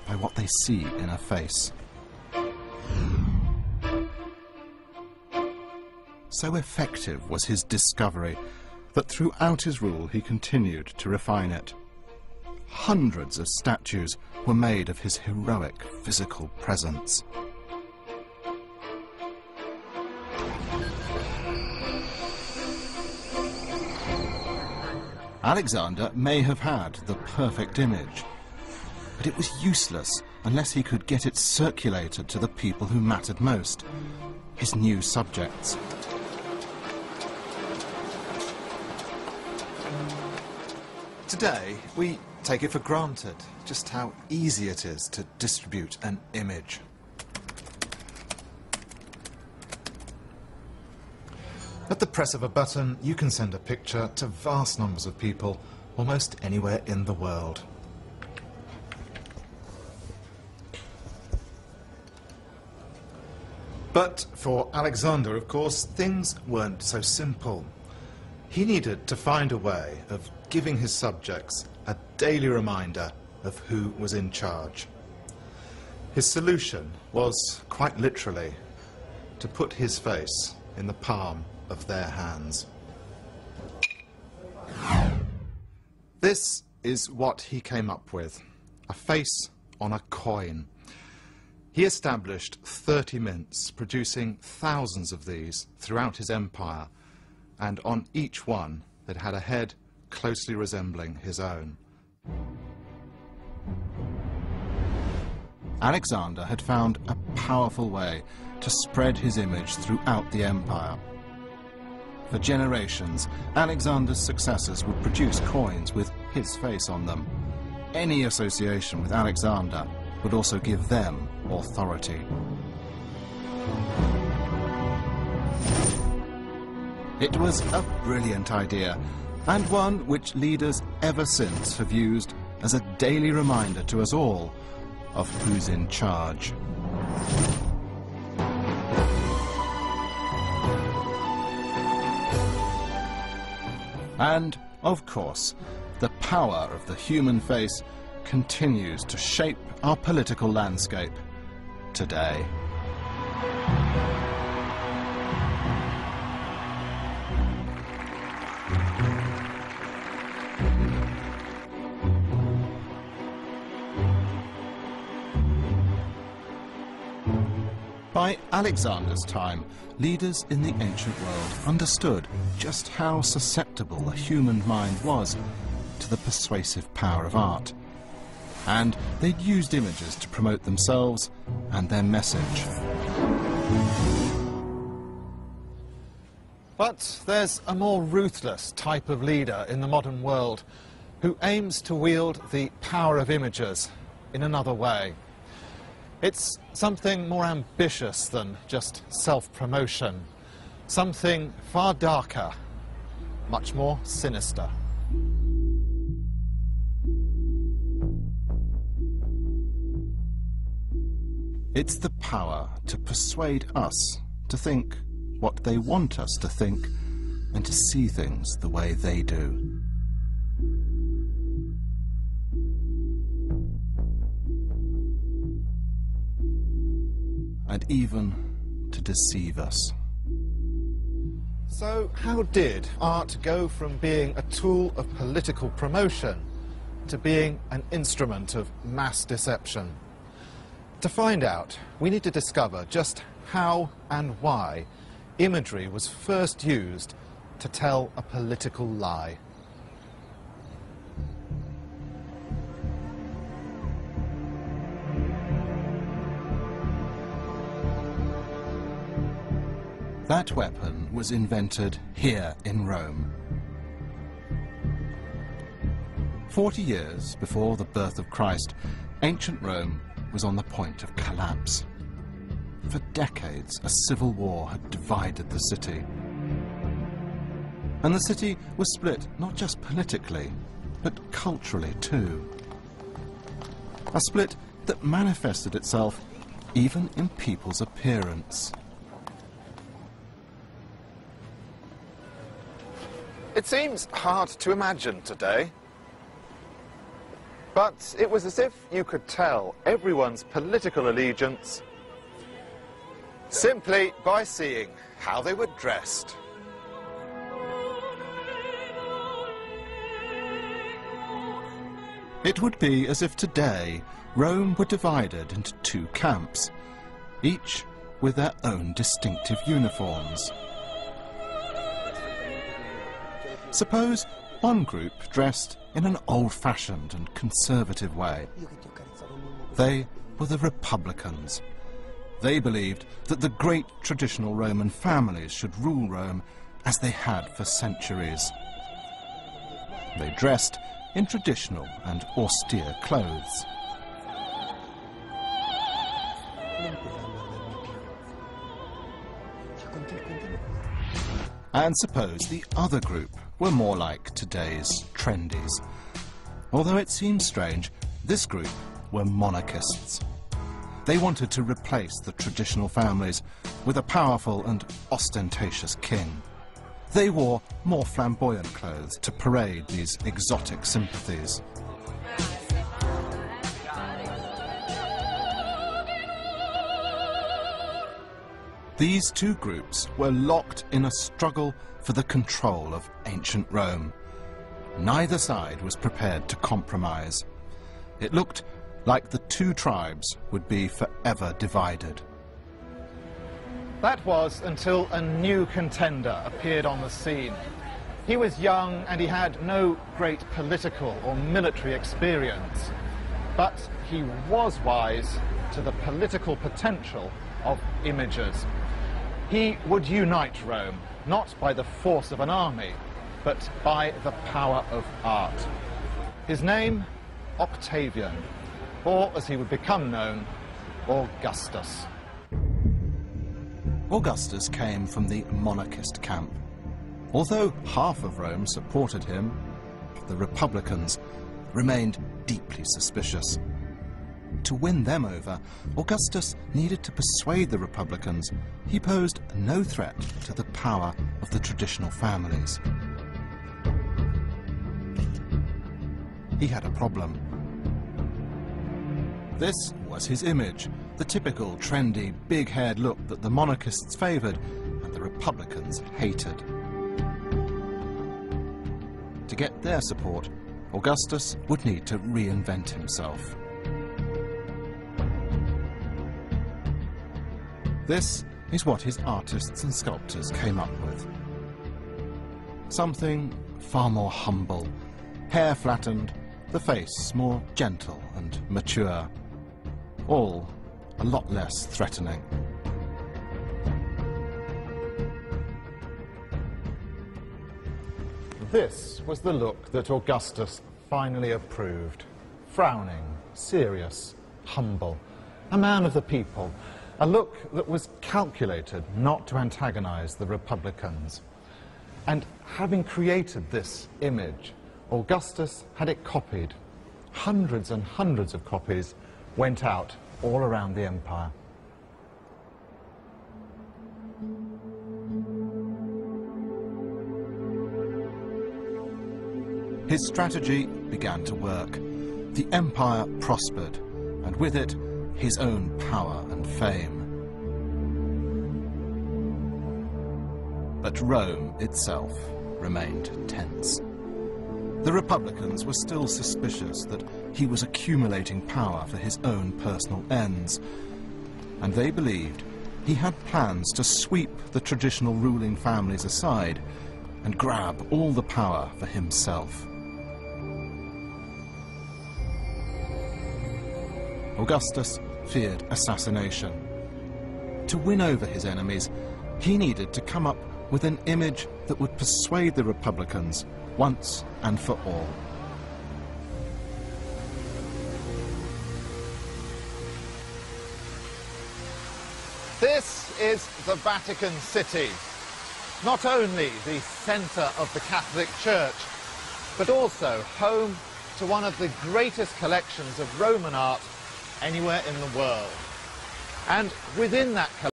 by what they see in a face. So effective was his discovery that throughout his rule he continued to refine it. Hundreds of statues were made of his heroic physical presence. Alexander may have had the perfect image, but it was useless unless he could get it circulated to the people who mattered most, his new subjects. Today, we take it for granted just how easy it is to distribute an image. At the press of a button, you can send a picture to vast numbers of people, almost anywhere in the world. But for Alexander, of course, things weren't so simple. He needed to find a way of giving his subjects a daily reminder of who was in charge. His solution was, quite literally, to put his face in the palm of their hands. This is what he came up with, a face on a coin. He established 30 mints, producing thousands of these throughout his empire, and on each one that had a head closely resembling his own. Alexander had found a powerful way to spread his image throughout the empire. For generations, Alexander's successors would produce coins with his face on them. Any association with Alexander would also give them authority. It was a brilliant idea, and one which leaders ever since have used as a daily reminder to us all of who's in charge. And, of course, the power of the human face continues to shape our political landscape today. By Alexander's time, leaders in the ancient world understood just how susceptible the human mind was to the persuasive power of art. And they'd used images to promote themselves and their message. But there's a more ruthless type of leader in the modern world who aims to wield the power of images in another way. It's something more ambitious than just self-promotion, something far darker, much more sinister. It's the power to persuade us to think what they want us to think and to see things the way they do. And even to deceive us. So how did art go from being a tool of political promotion to being an instrument of mass deception? To find out, we need to discover just how and why imagery was first used to tell a political lie. That weapon was invented here in Rome. 40 years before the birth of Christ, ancient Rome was on the point of collapse. For decades, a civil war had divided the city. And the city was split not just politically, but culturally too. A split that manifested itself even in people's appearance. It seems hard to imagine today. But it was as if you could tell everyone's political allegiance simply by seeing how they were dressed. It would be as if today Rome were divided into two camps, each with their own distinctive uniforms. Suppose one group dressed in an old-fashioned and conservative way. They were the Republicans. They believed that the great traditional Roman families should rule Rome as they had for centuries. They dressed in traditional and austere clothes. And suppose the other group were more like today's trendies. Although it seems strange, this group were monarchists. They wanted to replace the traditional families with a powerful and ostentatious king. They wore more flamboyant clothes to parade these exotic sympathies. These two groups were locked in a struggle for the control of ancient Rome. Neither side was prepared to compromise. It looked like the two tribes would be forever divided. That was until a new contender appeared on the scene. He was young and he had no great political or military experience, but he was wise to the political potential of images. He would unite Rome, not by the force of an army, but by the power of art. His name, Octavian, or as he would become known, Augustus. Augustus came from the monarchist camp. Although half of Rome supported him, the Republicans remained deeply suspicious. To win them over, Augustus needed to persuade the Republicans he posed no threat to the power of the traditional families. He had a problem. This was his image, the typical trendy, big-haired look that the monarchists favoured and the Republicans hated. To get their support, Augustus would need to reinvent himself. This is what his artists and sculptors came up with. Something far more humble, hair flattened, the face more gentle and mature. All a lot less threatening. This was the look that Augustus finally approved. Frowning, serious, humble, a man of the people. A look that was calculated not to antagonize the Republicans. And having created this image, Augustus had it copied. Hundreds and hundreds of copies went out all around the empire. His strategy began to work. The empire prospered, and with it, his own power and fame. But Rome itself remained tense. The Republicans were still suspicious that he was accumulating power for his own personal ends, and they believed he had plans to sweep the traditional ruling families aside and grab all the power for himself. Augustus feared assassination. To win over his enemies, he needed to come up with an image that would persuade the Republicans once and for all. This is the Vatican City. Not only the centre of the Catholic Church, but also home to one of the greatest collections of Roman art anywhere in the world. And within that collection,